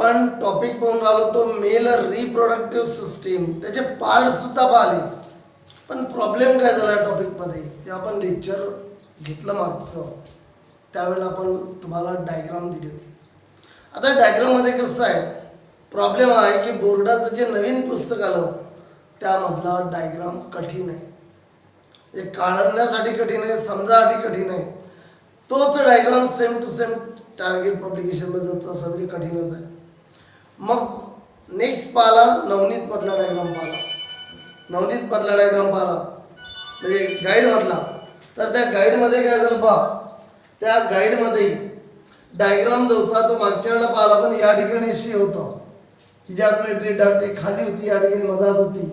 आपण टॉपिक पाहून राहिलो तो मेल रिप्रोडक्टिव्ह सिस्टीम, त्याचे पार्ट सुद्धा पाहिले. पण प्रॉब्लेम काय झाला टॉपिकमध्ये, ते आपण लेक्चर घेतलं मागचं, त्यावेळेला आपण तुम्हाला डायग्राम दिली होती. आता डायग्राममध्ये कसं आहे, प्रॉब्लेम आहे की बोर्डाचं जे नवीन पुस्तक आलं त्यामधला डायग्राम कठीण आहे, हे काढण्यासाठी कठीण आहे, समजासाठी कठीण आहे. तोच diagram same to same target पब्लिकेशनमध्ये सगळी कठीणच आहे. मग नेक्स्ट पाहिला नवनीत मधला डायग्राम पाहिला, नवनीत मधला डायग्राम पाहिला म्हणजे गाईडमधला. तर त्या गाईडमध्ये काय झालं पहा, त्या गाईडमध्ये डायग्राम जो होता तो मागच्या वेळेला पाहिला, पण या ठिकाणी अशी होतं की जी आपली ट्री डाकटी खाली होती या ठिकाणी मधात होती,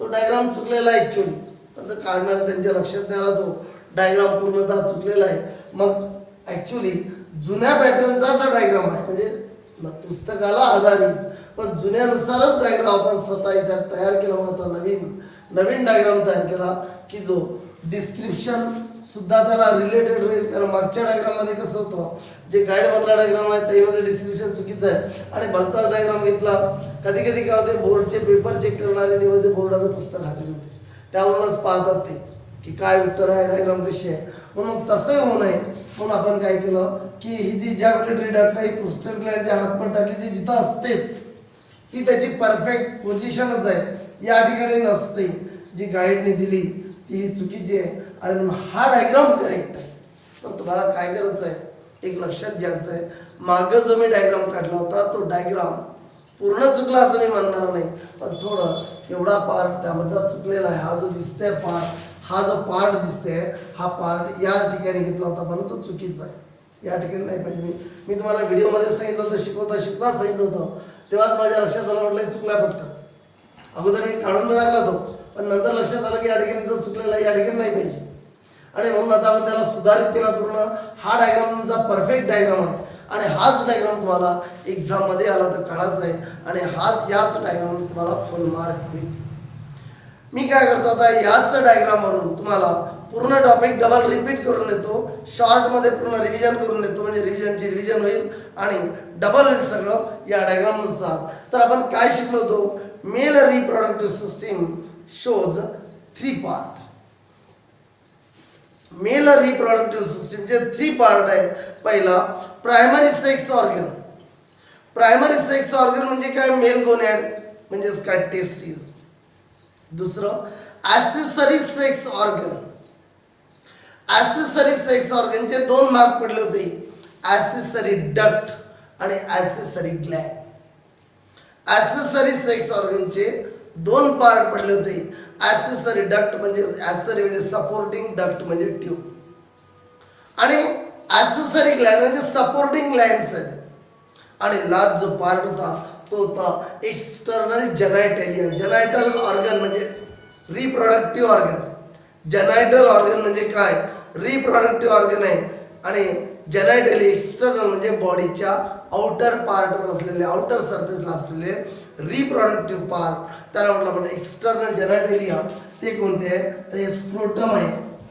तो डायग्राम चुकलेला आहे ॲक्च्युली. पण तो काढणारा त्यांच्या लक्षात नाही आला, तो डायग्राम पूर्णतः चुकलेला आहे. मग ॲक्च्युली जुन्या पॅटर्नचाच डायग्राम आहे, म्हणजे पुस्तकाला आधारित पण जुन्यानुसारच डायग्राम आपण स्वतः इथे तयार केला होता. नवीन डायग्राम तयार केला की जो डिस्क्रिप्शन सुद्धा त्याला रिलेटेड राहील. कारण मागच्या डायग्राममध्ये कसं होतं, जे गाईडमधला डायग्राम आहे त्यामध्ये डिस्क्रिप्शन चुकीचं आहे आणि भलताच डायग्राम घेतला. कधी कधी काय होते, बोर्डचे पेपर चेक करणारे निवडते बोर्डाचं पुस्तक हाती होते, त्यावरूनच पाहतात ते की काय उत्तर आहे, डायग्राम कशी आहे. म्हणून तसं होऊ नये म्हणून आपण काय केलं की ही जी ज्या ट्री डाटा ही पुस्तक ज्या हातपण टाकली जी जिथं असतेच ती त्याची परफेक्ट पोझिशनच आहे, या ठिकाणी नसते. जी गाईडने दिली ती चुकीची आहे आणि म्हणून हा डायग्राम करेक्ट आहे. पण तुम्हाला काय करायचं आहे, एक लक्षात घ्यायचं आहे, मागं जो मी डायग्राम काढला होता तो डायग्राम पूर्ण चुकला असं मी म्हणणार नाही, पण थोडं एवढा पार्ट त्यामधला चुकलेला आहे. हा जो दिसतोय पार्ट, हा जो पार्ट दिसतोय हा पार्ट या ठिकाणी घेतला होता, म्हणून तो चुकीचा आहे, या ठिकाणी नाही पाहिजे. मी तुम्हाला व्हिडिओमध्ये सांगितलं होतं, शिकवता सांगितलं होतं, तेव्हाच माझ्या लक्षात आलं, म्हटलं चुकला पटकन. अगोदर मी काढून टाकला तो, पण नंतर लक्षात आलं की या ठिकाणी तो चुकलेला आहे, या ठिकाणी नाही पाहिजे. आणि म्हणून आता आपण त्याला सुधारित केला पूर्ण. हा डायग्राम तुमचा परफेक्ट डायग्राम आहे आणि हाच डायग्राम तुम्हाला एक्झाममध्ये आला तर काढायचा आहे आणि याच डायग्राम तुम्हाला फुल मार्क मिळतील. मी काय करतो आता, याच डायग्रामवरून तुम्हाला पूर्ण टॉपिक डबल रिपीट करून देतो, शॉर्टमध्ये पूर्ण रिव्हिजन करून देतो, म्हणजे रिव्हिजनची रिव्हिजन होईल आणि डबल होईल सगळं या डायग्रामनुसार. तर आपण काय शिकलो होतो, male reproductive system shows 3 part. Male reproductive सिस्टीमचे 3 पार्ट आहे. पहिला primary sex organ. Primary sex organ म्हणजे काय, मेल गोनॅड म्हणजेच काय टेस्टिस. दुसरं accessory sex organ. Accessory sex ऑर्गनचे 2 भाग पडले होते, ॲक्सेसरी डक्ट आणि ॲक्सेसरी ग्लॅड. ॲक्सेसरी सेक्स ऑर्गनचे 2 पार्ट पडले होते, ॲक्सेसरी डक्ट म्हणजे ॲक्सेसरी म्हणजे सपोर्टिंग, डक्ट म्हणजे ट्यूब, आणि ॲक्सेसरी ग्लॅड म्हणजे सपोर्टिंग ग्लॅड्स आहेत. आणि लास्ट जो पार्ट होता तो होता एक्सटर्नल जेनायटॅलियन. जेनायटल ऑर्गन म्हणजे रिप्रोडक्टिव्ह ऑर्गन. जेनायटल ऑर्गन म्हणजे काय, रिप्रोडक्टिव्ह ऑर्गन आहे. आणि जेनायटली एक्सटर्नल म्हणजे बॉडीच्या आउटर पार्टवर असलेले, आउटर सरफेसला असलेले रिप्रोडक्टिव्ह पार्ट, त्याला म्हटलं आपण एक्सटर्नल जेनायटेलिया. ते कोणते आहे, तर हे स्क्रोटम आहे,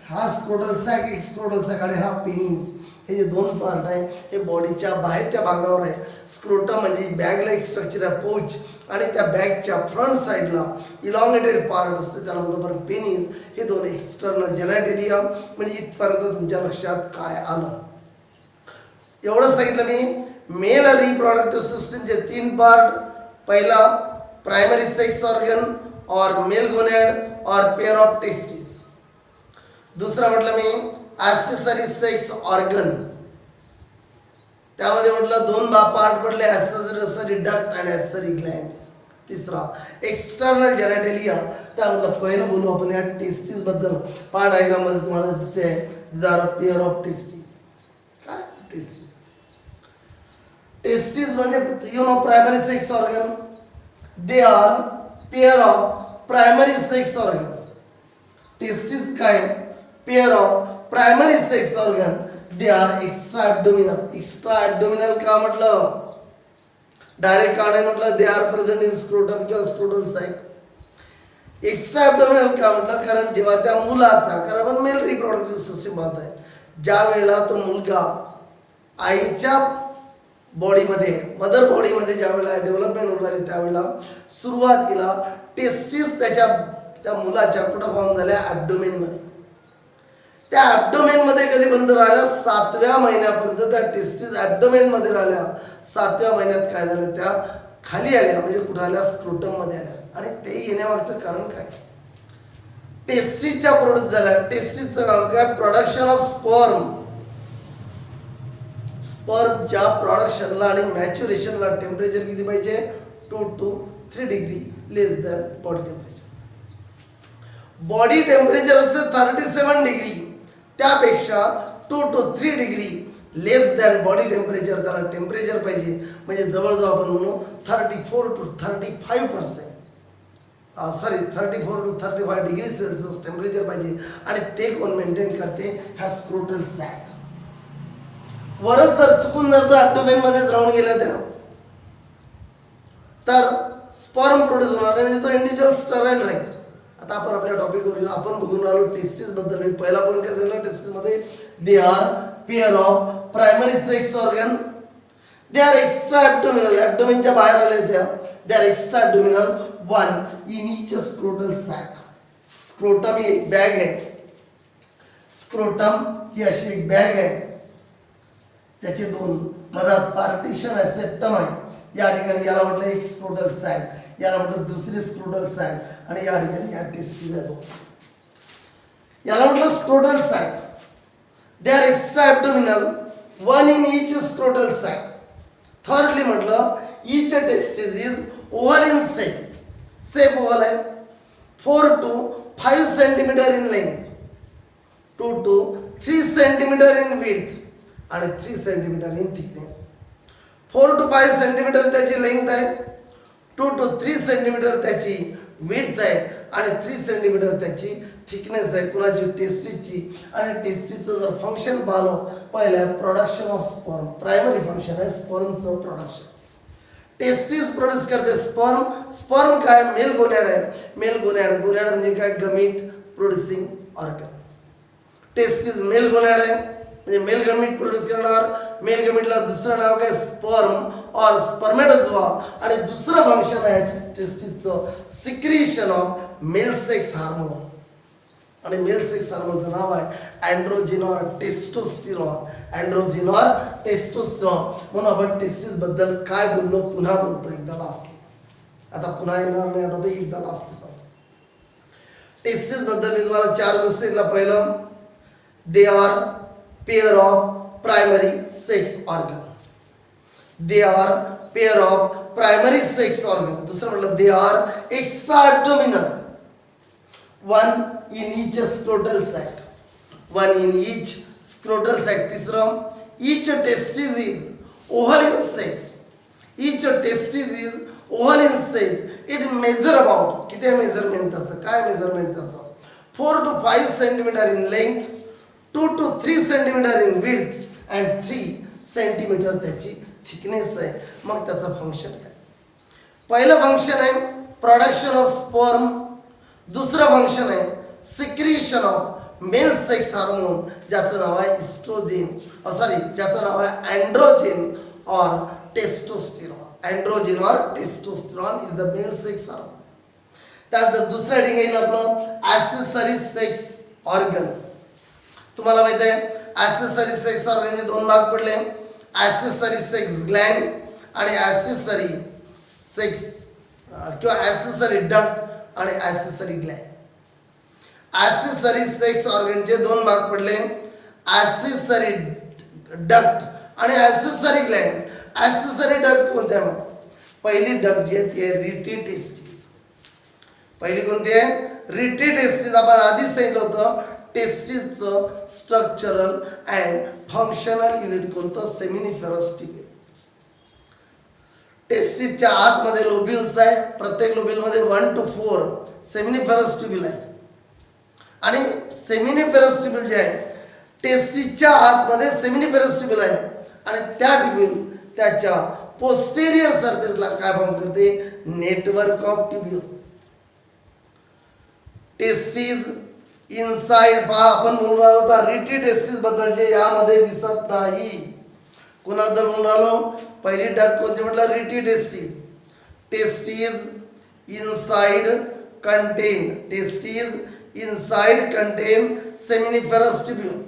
हा स्क्रोटल सॅक, एक्स्क्रोटल सॅक आणि हा पेनिस. हे जे 2 पार्ट आहे हे बॉडीच्या बाहेरच्या भागावर आहे. स्क्रोटम म्हणजे बॅग लाईक स्ट्रक्चर आहे, पोच, आणि त्या बॅगच्या फ्रंट साईडला इलॉंगेटेड पार्ट असते, त्याला म्हणतो आपण पेनिस. हे 2 एक्सटर्नल जेनायटेलिया. म्हणजे इथपर्यंत तुमच्या लक्षात काय आलं, एवढं सांगितलं मी. मेल रिप्रोडक्टिव्ह सिस्टीमचे 3 पार्ट. पहिला प्रायमरी सेक्स ऑर्गन और मेल गोनॅड और पेअर ऑफ टेस्टिस. दुसरा म्हटलं मी ॲक्सेसरी सेक्स ऑर्गन, त्यामध्ये म्हटलं 2 पार्ट पडले, ॲक्सेसरी डक्ट आणि ॲक्सेसरी ग्लॅंड्स. तिसरा एक्सटर्नल जेनायटेलिया, त्यामधलं पहिलं बोलू आपण या टेस्टिस बद्दल. पहा डायग्राम मध्ये तुम्हाला दिसते आहे पेअर ऑफ टेस्टिस. काय टेस्टिस, टेस्टिस म्हणजे you know primary sex organ, they are pair of primary sex organ. Testis काय, pair of primary sex organ, they are extra abdominal. Extra abdominal का म्हटलं, डायरेक्ट काढाय म्हटलं they are present in scrotum किंवा scrotal sac. Extra abdominal का म्हटलं, कारण जेव्हा त्या मुलाचा, कारण आपण मेल रिप्रोडक्टिव्ह सिस्टीम पाहत आहे, ज्या वेळेला तो मुलगा आईच्या बॉडीमध्ये, मदर बॉडीमध्ये ज्या वेळेला डेव्हलपमेंट होत राहिली त्यावेळेला सुरुवातीला टेस्टिस त्या मुलाच्या कुठं फॉर्म झाल्या, ॲब्डोमेनमध्ये. त्या ॲब्डोमेनमध्ये कधीपर्यंत राहिल्या, 7व्या महिन्यापर्यंत त्या टेस्टिस ॲब्डोमेनमध्ये राहिल्या. 7व्या महिन्यात काय झालं, त्या खाली आल्या, म्हणजे कुठं आल्या, स्क्रोटममध्ये आल्या. आणि ते येण्यामागचं कारण काय, टेस्टिसच्या प्रोड्यूस झाल्या. टेस्टिसचं काम काय, प्रोडक्शन ऑफ स्पर्म. स्पर्मच्या प्रोडक्शनला आणि मॅच्युरेशनला टेम्परेचर किती पाहिजे, 2 to 3 degree less than body temperature. Body temperature असते 37 डिग्री, त्यापेक्षा 2 to 3 degree less than body temperature त्याला टेम्परेचर पाहिजे. म्हणजे जवळजवळ आपण म्हणू 34 to 35%, sorry 34 to 35 degree Celsius temperature पाहिजे. आणि ते कोण मेंटेन करते, हा स्क्रोटल सॅक. वरच जर चुकून जर तो ॲब्डोमेन मध्येच राहून गेला तर स्पर्म प्रोड्यूस होणार नाही, म्हणजे तो इंडिव्हिज्युअल स्टराईल राहील. आता आपण आपल्या टॉपिकवर आपण बघून राहिलो टेस्टिस बद्दल. पहिला पॉईंट काय झाला टेस्टिस मध्ये, they are pair of primary sex organ, they are extra abdominal, ॲब्डोमेनच्या बाहेर आले त्या, they are extra abdominal, one in each scrotal sac. Scrotum ही एक बॅग आहे, स्क्रोटम ही अशी एक बॅग आहे, त्याचे दोन मधात पार्टिशन आहे, सेप्टम आहे. या ठिकाणी याला म्हटलं एक स्क्रोटल सॅक, याला म्हटलं दुसरी स्क्रोटल सॅक, आणि या ठिकाणी या टेस्टिस आहे, याला म्हटलं scrotal sac. They are extra abdominal, one in each scrotal sac. Thirdly म्हटलं each testis is oval in shape, shape oval आहे, 4 to 5 centimetre in length, 2 to 3 centimetre in width, आणि 3 centimetre in thickness. 4 to 5 centimetre त्याची length आहे, 2 to 3 centimetre त्याची width आहे, आणि 3 centimetre त्याची thickness आहे. कुणाची, टेस्टिसची. आणि टेस्टिसचं जर फंक्शन पाहिलं, पहिलं production of sperm, primary function आहे स्पर्मचं प्रोडक्शन. टेस्टिस प्रोड्यूस करते स्पर्म. स्पर्म काय, मेल गोनॅड आहे, मेल गोनॅड. गोनॅड म्हणजे काय, gamete producing organ. Testis male gonad आहे, म्हणजे मेल गमीट प्रोड्यूस करणार. मेल गमीटला दुसरं नाव काय, स्पर्म और स्पर्मेटोझोआ. आणि दुसरं फंक्शन आहे टेस्टिसचं, secretion of male sex hormone. आणि मेल सेक्स हार्मोनचं नाव आहे अँड्रोजिन और टेस्टोस्टेरॉन. अँड्रोजिन और टेस्टोस्टेरॉन. म्हणून आपण टेस्टिस बद्दल काय बोललो, पुन्हा बोलतो एकदा लास्ट. आता पुन्हा येणार नाही आठवते, एकदा लास्ट सांग. टेस्टिस बद्दल मी तुम्हाला 4 गोष्टी सांगितल्या. पहिलं, they are pair of primary sex organ, they are pair of primary sex organ. दुसरं म्हटलं, they are extra abdominal, one in each scrotal sac, one in each scrotal sac. तिसरं, each testis is oval in shape, each testis is oval in shape. It measure about, किती measurement त्याचं, काय measurement त्याचं, 4 to 5 centimetre in length, 2 to 3 centimetre in width, and 3 centimetre त्याची thickness आहे. मग त्याचं function काय, पहिलं फंक्शन आहे प्रोडक्शन ऑफ स्पर्म, दुसरं फंक्शन आहे secretion of male sex hormone, ज्याचं नाव आहे इस्ट्रोजेन, ज्याचं नाव आहे अँड्रोजेन और टेस्टोस्टेरॉन. अँड्रोजेन और testosterone is the mail sex hormone. त्यानंतर दुसऱ्या ठिकाणी येईल आपलं ॲक्सेसरी सेक्स ऑर्गन. तुम्हाला माहित आहे ॲक्सेसरी सेक्स ऑर्गनचे 2 भाग पडले, ॲक्सेसरी सेक्स ग्लँड आणि ॲक्सेसरी सेक्स किंवा ॲक्सेसरी डक्ट आणि ॲक्सेसरी ग्लँड. ॲक्सेसरी सेक्स ऑर्गनचे 2 भाग पडले, ॲक्सेसरी डक्ट आणि ॲक्सेसरी ग्लँड. ॲक्सेसरी डक्ट कोणत्या, मग पहिली डक्ट जी आहे ती आहे रिटी टेस्टिस. पहिली कोणती आहे, रिटी टेस्टिस. आपण आधीच सांगितलं होतं टेस्टिसचं स्ट्रक्चरल अँड फंक्शनल युनिट कोणतं, सेमिनिफेरस ट्यूब्यूल. टेस्टिसच्या आतमध्ये लोब्युल्स आहे, प्रत्येक लोब्युलमध्ये 1 to 4 सेमिनिफेरस ट्यूब्यूल आहे. आणि सेमिनिफेरस ट्यूब्यूल जे आहे टेस्टिसच्या आतमध्ये सेमिनिफेरस ट्यूब्यूल आहे, आणि त्या ट्यूब्यूल त्याच्या पोस्टेरियर सरफेसला काय फॉर्म करते, network of tubule. Testis inside, पहा आपण बोलून राहिलो रिटी टेस्टिस बद्दल, जे यामध्ये दिसत नाही. कोणाबद्दल बोलून राहिलो, पहिली डक्ट कोणती म्हटलं, rete testis. Testis inside contain seminiferous tubule.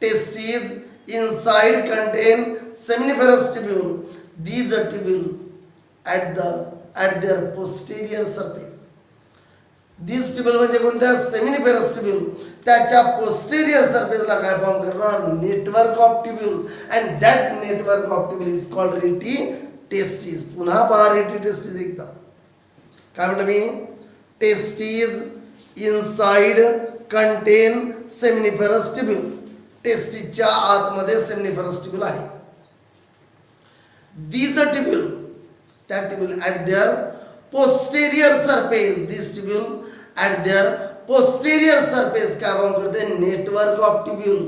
Testes inside contain seminiferous tubule. These are tubule at their posterior surface. These tubule म्हणजे कोणत्या, seminiferous tubule. त्याच्या posterior surface ला काय फॉर्म करणार, network of tubule, and that network of tubule is called reti testes. पुन्हा पहा reti testes एकदा काय म्हणतो मी, testes inside contain seminiferous tubule. टेस्टिसच्या आतमध्ये seminiferous tubule आहे. These are tubule, that tubule at their posterior surface. This tubule at their posterior surface काय form करते, network of tubule,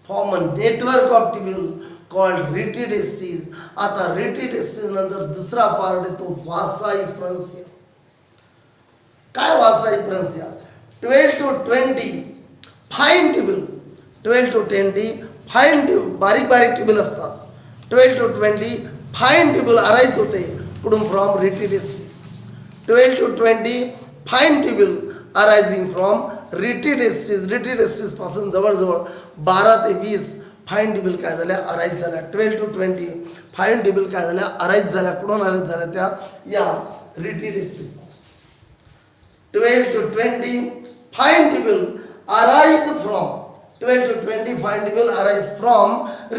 form a network of tubule called reti testes. आता reti testes नंतर दुसरा part येतो vasa efferentia. काय vasa efferentia, 12 to 20 fine tubule, 12 to 20 fine tube, बारीक बारीक tubule असतात. 12 to 20 फाईन ट्यूब्यूल अराईज होते कुठून, from rete testis. 12 to 20 fine tubule arising from rete testis. रिटी testis पासून जवळजवळ 12 ते 20 फाईन ट्यूब्यूल काय झाल्या, अराईज झाल्या. 12 to 20 फाईन ट्यूब्यूल काय झाल्या, अराईज झाल्या. कुठून अराईज झाल्या, त्या या रिटी testis. 12 to 20 fine tubule arise from 12 to 20 fine tubule arise from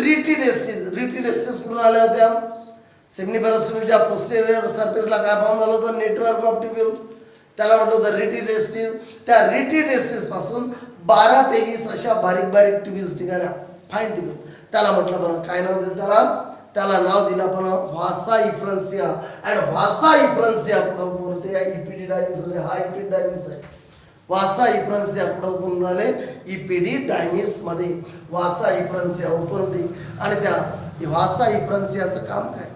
reti testes. Reti testes कुठून आल्या होत्या, seminiferous tubule पोस्टेरियर सरफेसला काय फॉर्म झालं होतं, नेटवर्क ऑफ ट्यूब्यूल, त्याला म्हटलं होतं रिटी टेस्टिस. त्या रिटी टेस्टिस पासून 12 ते 20 अशा बारीक बारीक ट्यूब्यूल्स निघाल्या, फाईन ट्यूब्यूल. त्याला म्हटलं बरं काय नाव दिलं, त्याला नाव दिलं आपण व्हासा इफ्रन्सिया. आणि व्हासा इफ्रन्सिया कुठं बोलते, इपिडिडायमिस मध्ये. हा इपिडिडायमिस आहे. व्हासा इफ्रन्सिया कुठं बोलून राहिले, इपिडिडायमिस मध्ये व्हासा इफ्रन्सिया ओपन होते. आणि त्या व्हासा इफ्रन्सियाचं काम काय,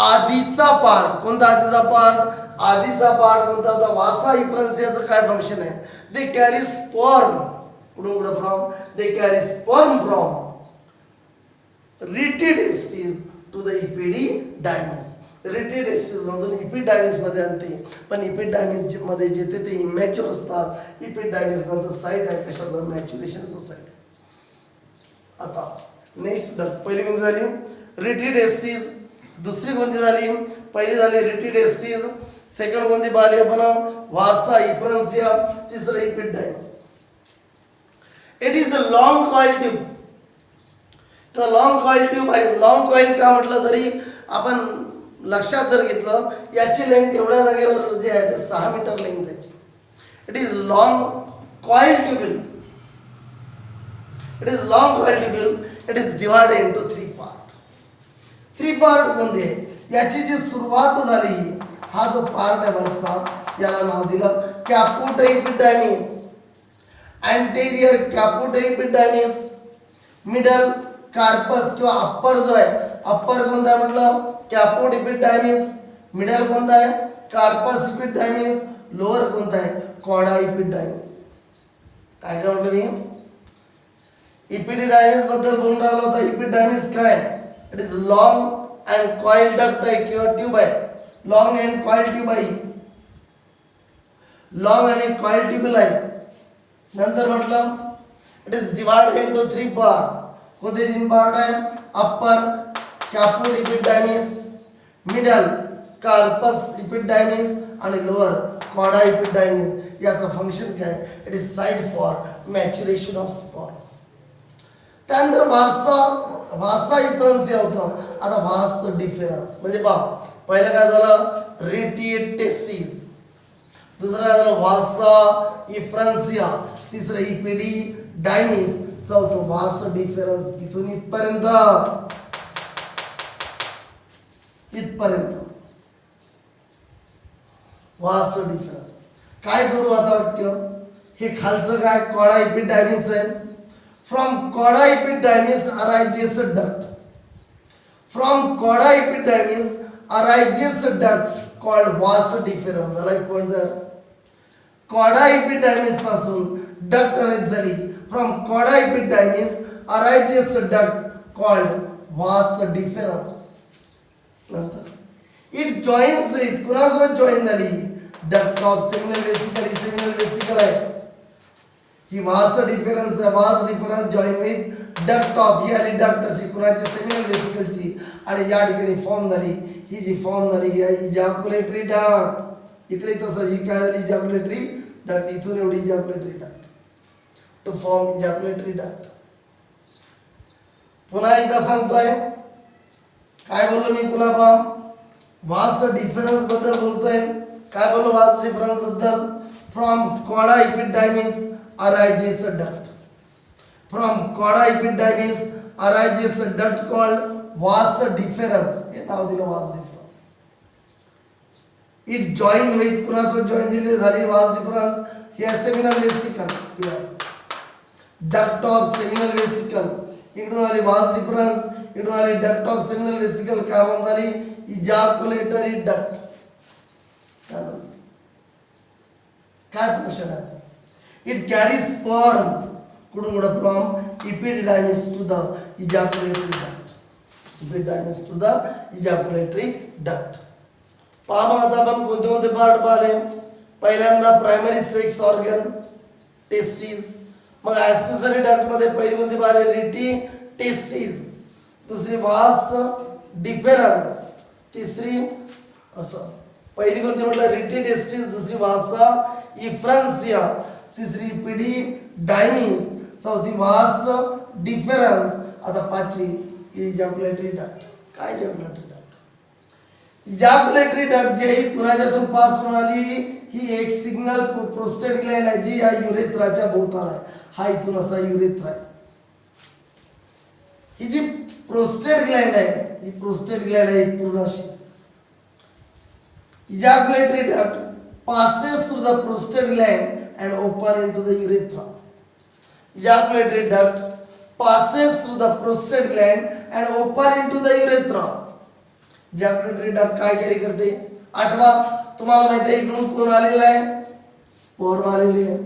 आधीचा पार्ट कोणता, आधीचा पार्ट कोणता होता, व्हासा इफ्रन्सियाचं काय फंक्शन आहे, दे कॅरी स्पर्म. कुठून from, they carry sperm from rete testis to the epididymis. Rete testis मधून इपिडिडायमिस मध्ये आणते. पण इपिडिडायमिस मध्ये जेथे ते इमॅच्युअर असतात, इपिडिडायमिस नंतर साईट आहे कशाचा, मॅच्युरेशनचा साईट. आता नेक्स्ट पहिली कोणती झाली, रिटी टेस्टिस. दुसरी कोणती झाली, पहिली झाली रिटी टेस्टिस. सेकंड कोणती पाहिली आपण, व्हासा इफ्रन्सिया. तिसरं epididymis. It is a long coil tube. Long coil tube आहे. लॉंग कॉइल का म्हटलं तरी आपण लक्षात जर घेतलं, याची लेंथ एवढ्या जागेवर जे आहे ते 6 मीटर लेंथ आहे. It is long coil tubule. It is long coil tubule. It is divided into 3 part. 3 part कोणते, याची जी सुरुवात झाली, हा जो पार्ट आहे वरचा, याला नाव दिलं कॅपुट इपिडिडायमिस. अँटेरियर कॅपुट इपिडिडायमिस. मिडल कार्पस किंवा अप्पर जो आहे, अप्पर कोणता आहे म्हटलं, कॅपोड इपिडिडायमिस. मिडल कोणता आहे, कार्पस इपिडिडायमिस. लोअर कोणता आहे, कॉडा इपिडिडायमिस. काय काय म्हटलं मी, इपिडिडायमिस बद्दल बोलून राहिलो होतो. इपिडिडायमिस काय, it is long and coil duct आहे किंवा ट्यूब आहे. लॉंग अँड कॉइल ट्यूब आहे, लॉंग आणि कॉइल ट्यूब आहे. नंतर म्हटलं it is divided into 3 part. कोणते 3 पार्ट आहे, अप्पर कॅपुट इपिडिडायमिस, मिडल कार्पस इपिडिडायमिस आणि लोअर कॉडा इपिडिडायमिस. याचं फंक्शन काय, it is site for maturation of sperm. त्यानंतर व्हासा इफ्रन्सिया होतं. आता व्हास डिफरन्स म्हणजे पहा, पहिलं काय झालं, रिटी टेस्टिस. दुसरं काय झालं, व्हासा इफ्रन्सिया. तिसरं इपिडिडायमिस. चौथं व्हास डिफरन्स. इथून इथपर्यंत व्हास डिफरन्स. काय जोडू आता वाक्य, हे खालचं काय, कॉडा इपिडिडायमिस आहे. From cauda epididymis arises duct. From cauda epididymis arises duct called vas deferens. झाला एक पॉइंट. जर कॉडा इपिडिडायमिस पासून डक्ट अराइज झाली, from cauda epididymis arises duct called vas deferens. नंतर इट जॉईन्स विथ, कुणासोबत join झाली, duct of seminal vesicle. ही seminal vesicle आहे, ही वास डिफरन्स आहे. Vas deferens join with duct of, ही आली डक्ट अशी कुणाची, सेमिनल वेसिकलची. आणि या ठिकाणी फॉर्म झाली, ही जी फॉर्म झाली ही इजॅक्युलेटरी डक्ट. इकडे तसं ही काय झाली, इजॅक्युलेटरी डक्ट. इथून एवढी ejaculatory duct to form ejaculatory duct. पुन्हा एकदा सांगतोय, काय बोललो मी पुन्हा पहा, वास डिफरन्स बद्दल बोलतोय. काय बोललो वास डिफरन्स बद्दल, from cauda epididymis arises a duct. From cauda epididymis arises a duct called vas deferens. हे नाव दिलं vas deferens. It join with, कुणासोबत जॉईन झाली वास डिफरन्स, हे seminal vesicle. Duct of seminal vesicle. इकडून आली वास डिफरन्स, इकडून आली डक्ट ऑफ सेमिनल वेसिकल. काय म्हणून झाली, इजॅक्युलेटरी डक्ट. काय फंक्शन आहे, इट कॅरी स्पर्म कुठून कुठं, from epididymis to the ejaculatory duct. Epididymis to the ejaculatory duct. पहा मग आता आपण कोणते कोणते पार्ट पाहिले. पहिल्यांदा प्रायमरी सेक्स ऑर्गन टेस्टिस. मग ॲक्सेसरी डक्ट मध्ये पहिली कोणती पाहिली, रिटी टेस्टिस. दुसरी वास डिफरन्स. तिसरी असं, पहिली कोणती म्हटलं, रिटी टेस्टिस. दुसरी वासा इफ्रान्सिया. तिसरी पिडी डायमिस. चौथी वास डिफरन्स. आता पाचवी इजॅक्युलेटरी डक्ट. काय इजॅक्युलेटरी डक्ट, इजॅक्युलेटरी डक्ट जी आहे कुणाच्यातून पास होऊन आली, ही एक सिंगल प्रोस्टेट ग्लँड आहे जी या युरेथ्राच्या भोवताल आहे. हा इथून असा युरेथ्रा आहे. ही जी प्रोस्टेट ग्लँड आहे, ही प्रोस्टेट ग्लँड आहे पूर्ण अशी. Ejaculatory duct passes through the prostate gland and open into the urethra. Ejaculatory duct passes through the prostate gland and open into the urethra. Ejaculatory duct काय carry करते, आठवा तुम्हाला माहिती आहे, इकडून कोण आलेला आहे, स्पर्म आलेली आहे.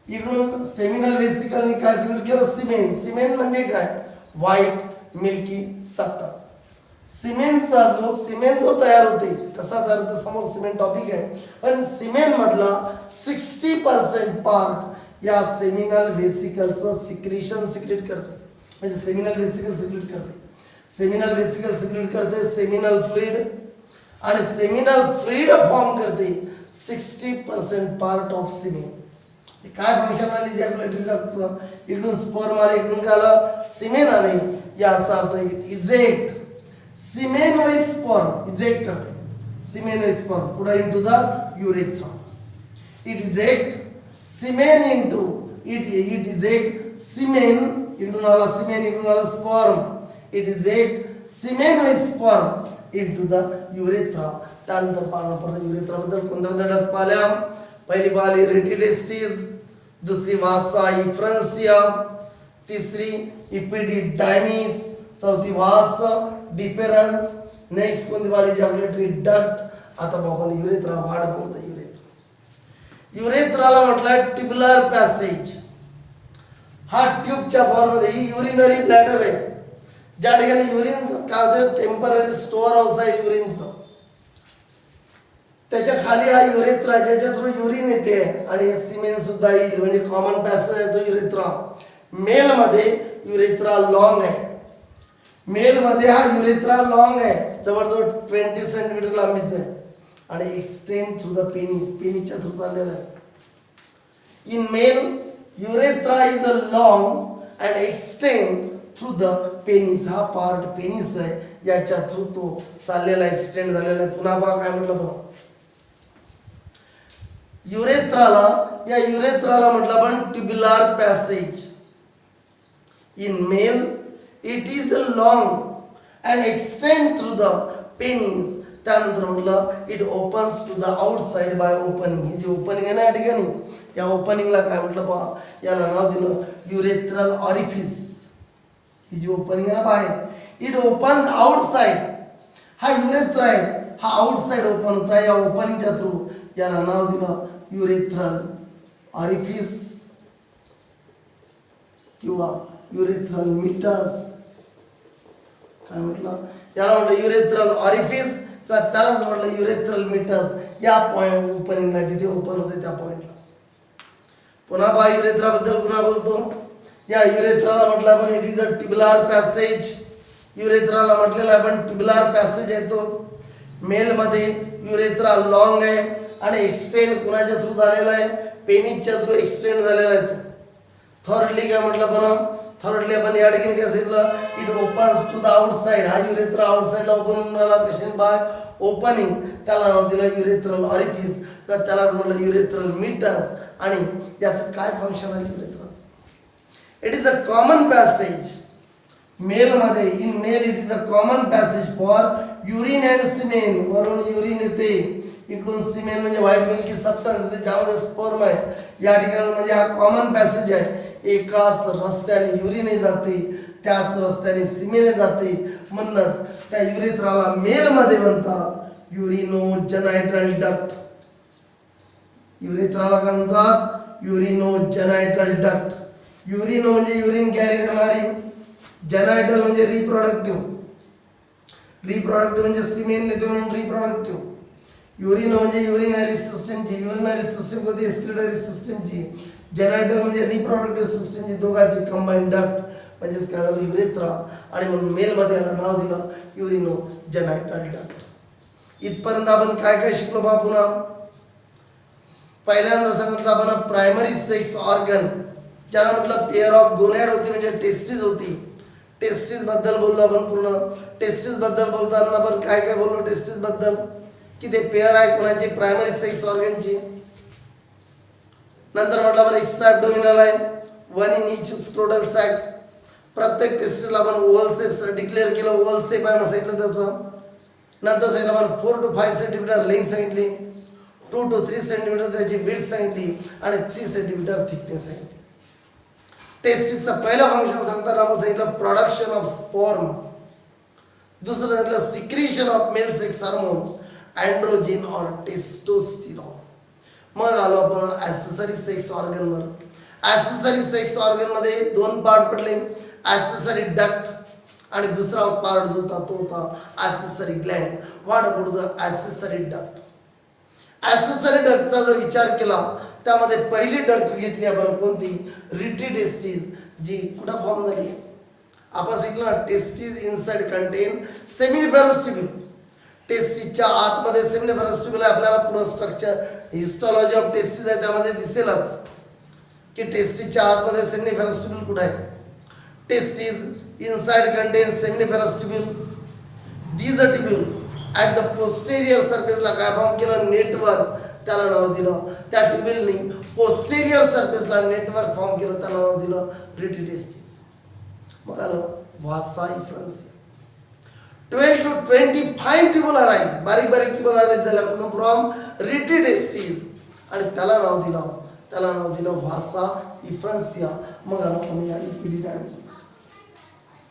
इकडून सेमिनल वेसिकलने काय सिक्रेट केलं, सिमेन. सिमेन म्हणजे काय, व्हाईट मिल्की सबस्टन्स. सिमेंटचा सिमेंट जो तयार होते, कसा तयार होते समोर सिमेंट टॉपिक आहे. पण सिमेंट मधला 60% पार्ट या सेमिनल वेसिकलचं सिक्रेशन सिक्रेट करते. म्हणजे सेमिनल वेसिकल सिक्रेट करते, सेमिनल वेसिकल सिक्रेट करते सेमिनल फ्लुइड. आणि सेमिनल फ्लुइड फॉर्म करते 60% पार्ट ऑफ सिमेन. काय फंक्शन आली इजॅक्युलेटरी डक्टचं, इकडून स्पर्म आले, इकडून काय आलं, सिमेन आले. याचा अर्थ इजेक्ट, सीमेन वाइज स्पर्म इजेक्ट करते, सीमेन वाइज स्पर्म पुढे into the urethra. It eject सीमेन इनटू इट इजेक्ट सीमेन, इकडून आला सीमेन, इकडून आला स्पर्म. इट इजेक्ट सीमेन wise sperm into the urethra. त्यानंतर पाहणार युरेथ्रा बद्दल कोणत्या डक्ट पाहिल्या. पहिली पाहिली रेटिडेस्टिस, दुसरी वासा इफ्रान्सिया, तिसरी इपिडिडायमिस, चौथी वास डिफरन्स. नेक्स्ट कोणती वाली इजॅक्युलेटरी डक्ट. आता आपण युरेथ्रा वाढ बोलतो. युरेथ्राला म्हटलं ट्युब्युलर पॅसेज. हा ट्यूबच्या फॉर्म मध्ये, ही युरिनरी ब्लॅडर आहे, ज्या ठिकाणी युरिन काय होतं, टेम्पररी स्टोअर हाऊस आहे युरिनचं. त्याच्या खाली हा युरेथ्रा, ज्याच्या थ्रू युरिन येते आणि सिमेन सुद्धा येईल, म्हणजे कॉमन पॅसेज आहे तो युरेथ्रा. मेल मध्ये युरेथ्रा लॉंग आहे, मेल मध्ये हा युरेथ्रा लॉंग आहे, जवळजवळ 20 सेंटीमीटर लांबीचा आहे आणि एक्सटेंड थ्रू द पेनिस, पेनिसच्या थ्रू चाललेला आहे. In male urethra is a long and extend through the penis. हा पार्ट पेनिस आहे, याच्या थ्रू तो चाललेला एक्सटेंड झालेला आहे. पुन्हा पहा काय म्हटलं बघा, युरेथ्राला, या युरेथ्राला म्हटलं आपण tubular passage. In male it is long and extend through the penis. त्यानंतर म्हटलं it opens to the outside by opening. ही जी ओपनिंग आहे ना या ठिकाणी, या ओपनिंगला काय म्हटलं पहा, याला नाव दिलं युरेथ्रल ऑरिफिस. ही जी ओपनिंग आहे ना बाहेर, इट ओपन्स आउटसाइड. हा युरेथ्रा आहे, हा आउटसाइड ओपन होता, या ओपनिंगच्या थ्रू याला नाव दिलं युरेथ्रल ऑरिफिस किंवा युरेथ्रल मीटस. काय म्हटलं, याला म्हटलं युरेथ्रल ऑरिफिस किंवा त्यालाच म्हटलं युरेथ्रल मीटर्स. या पॉइंट ओपनिंगला जिथे ओपन होते त्या पॉइंटला. पुन्हा पहा युरेथ्रा बद्दल पुन्हा बोलतो. या युरेथ्राला म्हटलं आपण इट इज अ ट्युबुलर पॅसेज. युरेथ्राला म्हटलेलं आपण ट्युबुलर पॅसेज आहे. तो मेल मध्ये युरेथ्रा लॉंग आहे आणि एक्सटेंड कुणाच्या थ्रू झालेला आहे, पेनिसच्या थ्रू एक्सटेंड झालेला आहे. थर्डली काय म्हटलं आपण, थर्डली आपण या ठिकाणी काय सांगितलं, it opens to the outside. हा युरेथ्रा आउटसाइडला ओपन झाला कशाने, बाय ओपनिंग. त्याला नाव दिलं युरेथ्रल ऑरिफिस किंवा त्यालाच म्हटलं युरेथ्रल मीटर्स. आणि याचं काय फंक्शन आहे युरेथ्राचं, it is a common passage male मध्ये. In male it is a common passage for urine and semen. वरून युरिन येते, इकडून सिमेन म्हणजे व्हाईट मिल्की सबस्टन्स येते ज्यामध्ये स्पर्म आहे. या ठिकाणी म्हणजे हा कॉमन पॅसेज आहे. एकाच रस्त्याने युरिने जाते, त्याच रस्त्याने सिमेने जाते. म्हणूनच त्या युरेथ्राला मेल मध्ये म्हणतात युरिनोजेनायटल डक्ट. युरेथ्राला काय म्हणतात, युरिनोजेनायटल डक्ट. युरिनो म्हणजे युरिन कॅरी करणारी, जेनायटल म्हणजे रिप्रोडक्टिव्ह. रिप्रोडक्टिव्ह म्हणजे सिमेन नेते म्हणून रिप्रोडक्टिव्ह. युरिनो म्हणजे युरिनरी सिस्टमची, युरिनरी सिस्टम कोणती, एक्सक्रिटरी सिस्टमची. जेनायटल म्हणजे रिप्रोडक्टिव्ह सिस्टमची, दोघांची कंबाईन डक्ट म्हणजेच काय झालं युरेथ्रा. आणि म्हणून मेलमध्ये याला नाव दिलं युरिनोजेनायटल डक्ट. इथपर्यंत आपण काय काय शिकलो बा. पुन्हा पहिल्यांदा सांगितलं आपण प्रायमरी सेक्स ऑर्गन, ज्याला म्हटलं पेअर ऑफ गोनॅड होती म्हणजे टेस्टिस होती. टेस्टिस बद्दल बोललो आपण पूर्ण. टेस्टिस बद्दल बोलताना आपण काय काय बोललो टेस्टिस बद्दल, की ते पेअर आहे कोणाची, प्रायमरी सेक्स ऑर्गनची. नंतर म्हटलं आपण एक्स्ट्रा ॲब्डोमिनल आहे, one in each scrotal sac. प्रत्येक टेस्टिसला आपण ओव्हल शेप डिक्लेअर केलं, ओव्हल शेप आहे म्हणून सांगितलं त्याचं. नंतर सांगितलं आपण 4 to 5 सेंटीमीटर लेंथ सांगितली, 2 to 3 सेंटीमीटर त्याची विड्थ सांगितली आणि 3 सेंटीमीटर थिकनेस सांगितली. टेस्टिसचं पहिलं फंक्शन सांगताना आपण सांगितलं प्रोडक्शन ऑफ स्पर्म. दुसरं सांगितलं secretion of male sex hormone, androgen और टेस्टोस्टेरॉन. मग आलो आपण ॲक्सेसरी सेक्स ऑर्गनवर. ॲक्सेसरी सेक्स ऑर्गन मध्ये 2 पार्ट पडले, ॲक्सेसरी डक्ट आणि दुसरा पार्ट जो होता तो होता accessory gland. What about the accessory duct. Accessory डक्टचा जर विचार केला त्यामध्ये पहिली डक्ट घेतली आपण कोणती, रिटी टेस्टिस, जी कुठं फॉर्म झाली, आपण सांगितलं testis inside contain seminiferous tubule. टेस्टिसच्या आतमध्ये सेमिनिफरस ट्यूब्यूल आहे. आपल्याला पुढं स्ट्रक्चर हिस्टॉलॉजी ऑफ टेस्टिस आहे त्यामध्ये दिसेलच की टेस्टिसच्या आतमध्ये सेमिनिफरस ट्यूब्यूल कुठं आहे. Testis inside contain seminiferous tubule. These tubule at the posterior सरफेसला काय फॉर्म केलं, नेटवर्क. त्याला नाव दिलं, त्या ट्यूब्यूलनी पोस्टेरियर सरफेसला नेटवर्क फॉर्म केलं, त्याला नाव दिलं रिटी टेस्टिस. मग आलं vasa efferentia. 12 to 25 tubule arise, बारीक बारीक ट्यूब्यूल अराईज झाल्या कुठून, फ्रॉम रिटी टेस्टिस. आणि त्याला नाव दिलं व्हासा इफ्रान्सिया. मग आलो आपण या इपिडिडायमिस.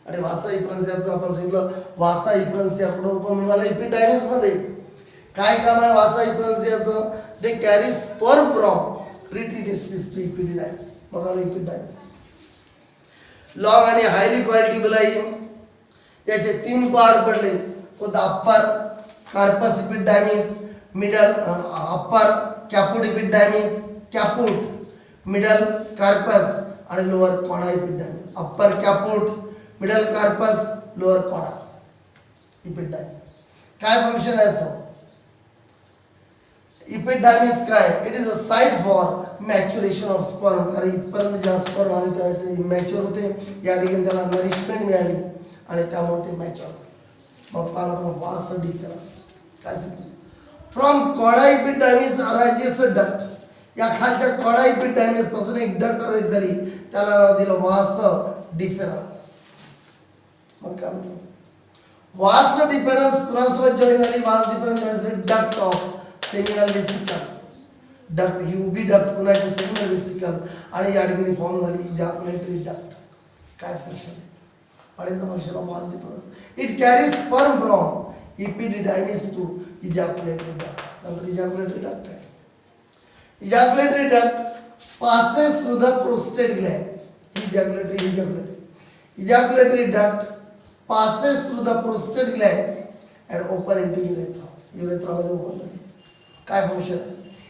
आणि व्हासा इफ्रान्सियाचं आपण सांगितलं, व्हासा इफ्रान्सिया कुठं ओपन झालं, इपिडायमिस मध्ये. काय काम आहे व्हासा इफ्रान्सियाचं, they carry sperm from rete testis to epididymis. मग आलो इपिडायमिस. लॉंग आणि हायली कॉइल्ड ट्यूब्यूल आहे. याचे 3 पार्ट पडले, कोणता, upper corpus epididymis, middle upper caput epididymis, caput, middle corpus आणि lower cauda epididymis. Upper caput, middle corpus, lower cauda epididymis. काय function आहे याचं, इपिडायमिस काय, it is a site for maturation of sperm. कारण इथपर्यंत जेव्हा स्पर्म आले तेव्हा ते मॅच्युअर होते, या ठिकाणी त्याला नरिशमेंट मिळाली आणि त्यामुळे ते मॅच्युअर. मग पाहिलं वास डिफरन्स काय सांगितलं, फ्रॉम कॉडा इपिडायमिस अरायजेस डक्ट. या खालच्या कॉडा इपिडायमिस पासून एक डक्ट अरेंज झाली, त्याला नाव दिलं वास डिफरन्स. मग काय म्हटलं, वास डिफरन्स कुणासोबत जॉईन झाली, वास डिफरन्स जॉईन झाली duct of seminal vesicle. Duct ही उभी डक्ट कुणाची, सेमिनल वेसिकल. आणि या ठिकाणी फॉर्म झाली इजॅक्युलेटरी डक्ट. काय फंक्शन, अडेच function of vas deferens, it carries sperm from epididymis to ejaculatory duct. नंतर इजॅक्युलेटरी डक्ट काय, ejaculatory duct passes through the prostate gland. Ejaculatory duct passes through the prostate gland and open into urethra. Urethra मध्ये open होते. काय function?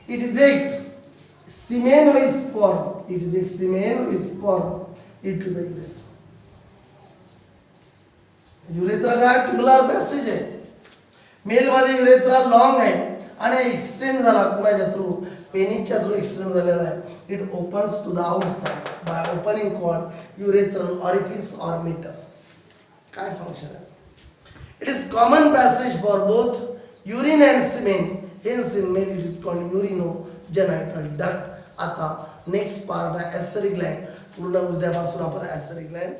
It eject semen with sperm. It ejects semen with sperm into the urethra. Urethra का ट्युबुलर passage आहे. Mail मध्ये urethra long आहे आणि extend झाला कुणाच्या थ्रू? पेनिसच्या थ्रू एक्सटेंड झालेला आहे. It opens to the outside by opening called urethral orifice or meatus. काय फंक्शन आहे? It is common passage for both urine and semen. Hence in male it is called urinogenital duct. आता next part आहे accessory Gland. पूर्ण उद्यापासून आपण ॲसेरी Gland